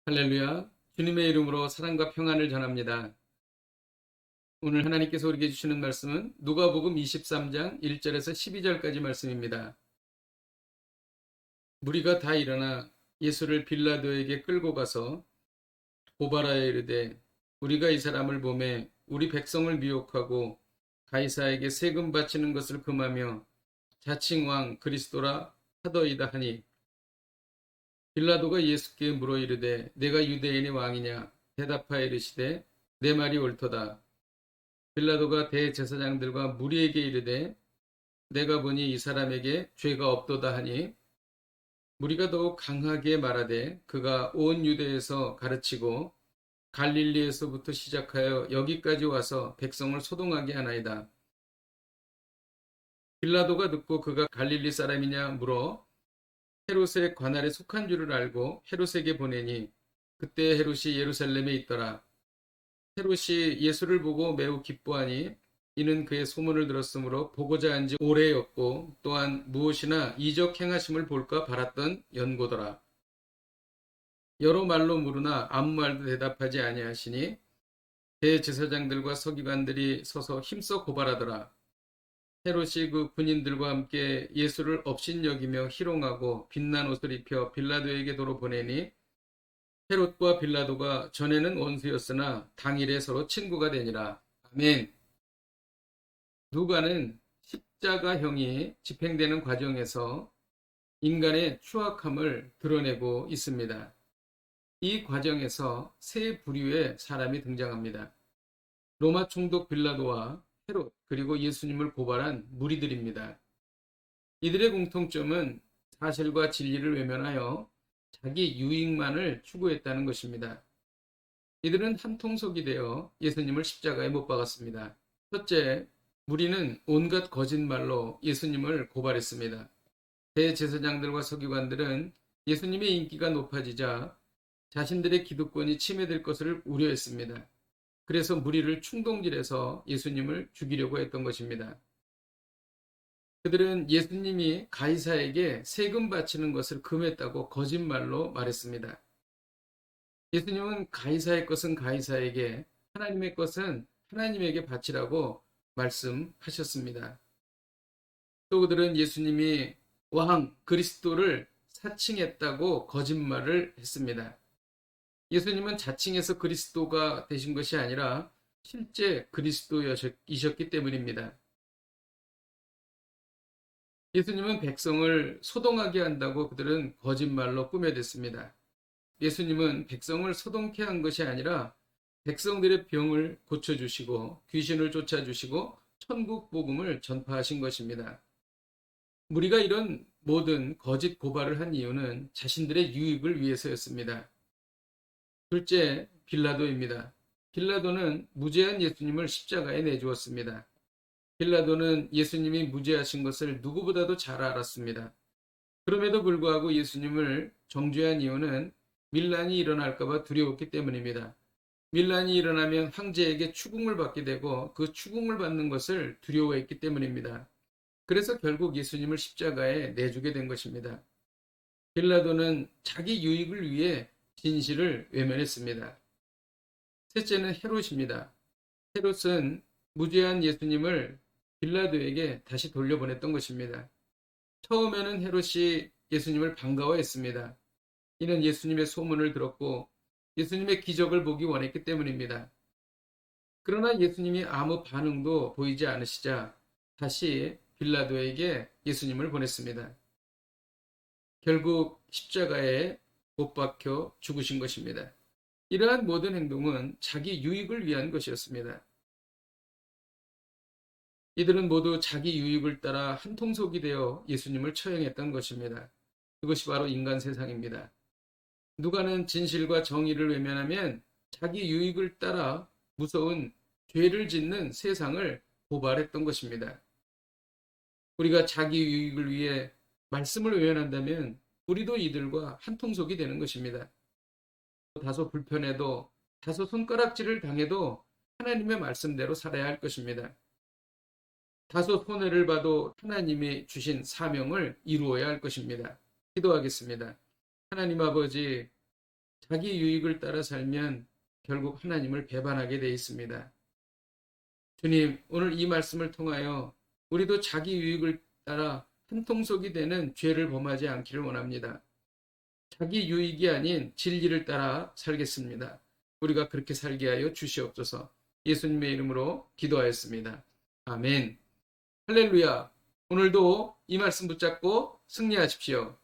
할렐루야. 주님의 이름으로 사랑과 평안을 전합니다. 오늘 하나님께서 우리에게 주시는 말씀은 누가복음 23장 1절에서 12절까지 말씀입니다. 무리가 다 일어나 예수를 빌라도에게 끌고 가서 고발하여 이르되 우리가 이 사람을 보매 우리 백성을 미혹하고 가이사에게 세금 바치는 것을 금하며 자칭 왕 그리스도라 하더이다 하니 빌라도가 예수께 물어 이르되 내가 유대인의 왕이냐 대답하여 이르시되 내 말이 옳도다. 빌라도가 대제사장들과 무리에게 이르되 내가 보니 이 사람에게 죄가 없도다 하니 무리가 더욱 강하게 말하되 그가 온 유대에서 가르치고 갈릴리에서부터 시작하여 여기까지 와서 백성을 소동하게 하나이다. 빌라도가 듣고 그가 갈릴리 사람이냐 물어 헤롯의 관할에 속한 줄을 알고 헤롯에게 보내니 그때 헤롯이 예루살렘에 있더라. 헤롯이 예수를 보고 매우 기뻐하니 이는 그의 소문을 들었으므로 보고자 한 지 오래였고 또한 무엇이나 이적 행하심을 볼까 바랐던 연고더라. 여러 말로 물으나 아무 말도 대답하지 아니하시니 대제사장들과 서기관들이 서서 힘써 고발하더라. 헤롯이 그 군인들과 함께 예수를 업신여기며 희롱하고 빛난 옷을 입혀 빌라도에게 도로 보내니 헤롯과 빌라도가 전에는 원수였으나 당일에 서로 친구가 되니라. 아멘. 누가는 십자가형이 집행되는 과정에서 인간의 추악함을 드러내고 있습니다. 이 과정에서 세 부류의 사람이 등장합니다. 로마 총독 빌라도와 헤롯 그리고 예수님을 고발한 무리들입니다. 이들의 공통점은 사실과 진리를 외면하여 자기 유익만을 추구했다는 것입니다. 이들은 한 통속이 되어 예수님을 십자가에 못 박았습니다. 첫째, 무리는 온갖 거짓말로 예수님을 고발했습니다. 대제사장들과 서기관들은 예수님의 인기가 높아지자 자신들의 기득권이 침해될 것을 우려했습니다. 그래서 무리를 충동질해서 예수님을 죽이려고 했던 것입니다. 그들은 예수님이 가이사에게 세금 바치는 것을 금했다고 거짓말로 말했습니다. 예수님은 가이사의 것은 가이사에게, 하나님의 것은 하나님에게 바치라고 말씀하셨습니다. 또 그들은 예수님이 왕 그리스도를 사칭했다고 거짓말을 했습니다. 예수님은 자칭해서 그리스도가 되신 것이 아니라 실제 그리스도이셨기 때문입니다. 예수님은 백성을 소동하게 한다고 그들은 거짓말로 꾸며댔습니다. 예수님은 백성을 소동케 한 것이 아니라 백성들의 병을 고쳐주시고 귀신을 쫓아주시고 천국 복음을 전파하신 것입니다. 무리가 이런 모든 거짓 고발을 한 이유는 자신들의 유익을 위해서였습니다. 둘째, 빌라도입니다. 빌라도는 무죄한 예수님을 십자가에 내주었습니다. 빌라도는 예수님이 무죄하신 것을 누구보다도 잘 알았습니다. 그럼에도 불구하고 예수님을 정죄한 이유는 밀란이 일어날까봐 두려웠기 때문입니다. 밀란이 일어나면 황제에게 추궁을 받게 되고 그 추궁을 받는 것을 두려워했기 때문입니다. 그래서 결국 예수님을 십자가에 내주게 된 것입니다. 빌라도는 자기 유익을 위해 진실을 외면했습니다. 셋째는 헤롯입니다. 헤롯은 무죄한 예수님을 빌라도에게 다시 돌려보냈던 것입니다. 처음에는 헤롯이 예수님을 반가워했습니다. 이는 예수님의 소문을 들었고 예수님의 기적을 보기 원했기 때문입니다. 그러나 예수님이 아무 반응도 보이지 않으시자 다시 빌라도에게 예수님을 보냈습니다. 결국 십자가에 못 박혀 죽으신 것입니다. 이러한 모든 행동은 자기 유익을 위한 것이었습니다. 이들은 모두 자기 유익을 따라 한 통속이 되어 예수님을 처형했던 것입니다. 그것이 바로 인간 세상입니다. 누가는 진실과 정의를 외면하면 자기 유익을 따라 무서운 죄를 짓는 세상을 고발했던 것입니다. 우리가 자기 유익을 위해 말씀을 외면한다면 우리도 이들과 한 통속이 되는 것입니다. 다소 불편해도 다소 손가락질을 당해도 하나님의 말씀대로 살아야 할 것입니다. 다소 손해를 봐도 하나님이 주신 사명을 이루어야 할 것입니다. 기도하겠습니다. 하나님 아버지, 자기 유익을 따라 살면 결국 하나님을 배반하게 돼 있습니다. 주님, 오늘 이 말씀을 통하여 우리도 자기 유익을 따라 한통속이 되는 죄를 범하지 않기를 원합니다. 자기 유익이 아닌 진리를 따라 살겠습니다. 우리가 그렇게 살게 하여 주시옵소서. 예수님의 이름으로 기도하였습니다. 아멘. 할렐루야. 오늘도 이 말씀 붙잡고 승리하십시오.